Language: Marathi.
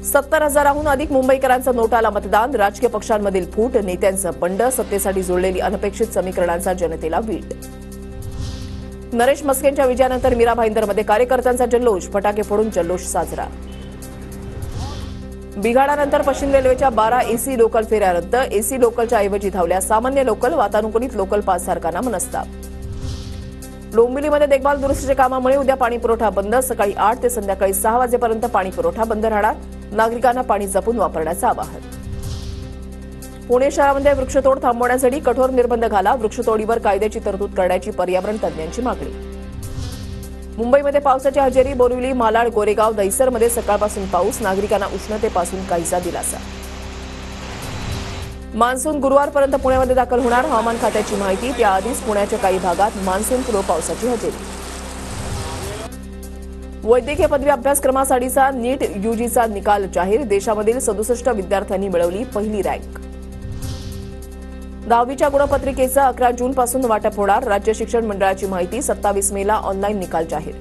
70,000हून अधिक मुंबईकरांचं नोटाला मतदान, राजकीय पक्षांमधील फूट, नेत्यांचं बंड, सत्तेसाठी जुळलेली अनपेक्षित समीकरणांचा जनतेला वीट. नरेश मस्केंच्या विजयानंतर मीरा भाईंदरमध्ये कार्यकर्त्यांचा जल्लोष, फटाके फोडून जल्लोष साजरा. बिघाडानंतर पश्चिम रेल्वेच्या 12 एसी लोकल फेऱ्या रद्द, एसी लोकलच्या ऐवजी धावल्या सामान्य लोकल, वातानुकूलित लोकल पासधारकांना मनस्ताप. डोंबिवलीमध्ये देखभाल दुरुस्तीच्या कामामुळे उद्या पाणी पुरवठा बंद, सकाळी 8 ते संध्याकाळी 6 वाजेपर्यंत पाणी पुरवठा बंद राहणार, नागरिकांना पाणी जपून वापरण्याचं आवाहन. पुणे शहरामध्ये वृक्षतोड थांबवण्यासाठी कठोर निर्बंध घाला, वृक्षतोडीवर कायद्याची तरतूद करण्याची पर्यावरण तज्ज्ञांची मागणी. मुंबईमध्ये पावसाची हजेरी, बोरिवली, मालाड, गोरेगाव, दहिसरमध्ये सकाळपासून पाऊस, नागरिकांना उष्णतेपासून काहीसा दिलासा. मान्सून गुरुवारपर्यंत पुण्यामध्ये दाखल होणार, हवामान खात्याची माहिती. त्याआधीच पुण्याच्या काही भागात मान्सूनपूर्व पावसाची हजेरी. वैद्यकीय पदवी अभ्यासक्रमासाठीचा नीट यूजीचा निकाल जाहीर, देशामधील 67 विद्यार्थ्यांनी मिळवली पहिली रँक. 10वीच्या गुणपत्रिकेचा 11 जूनपासून वाटप होणार, राज्य शिक्षण मंडळाची माहिती. 27 मेला ऑनलाईन निकाल जाहीर.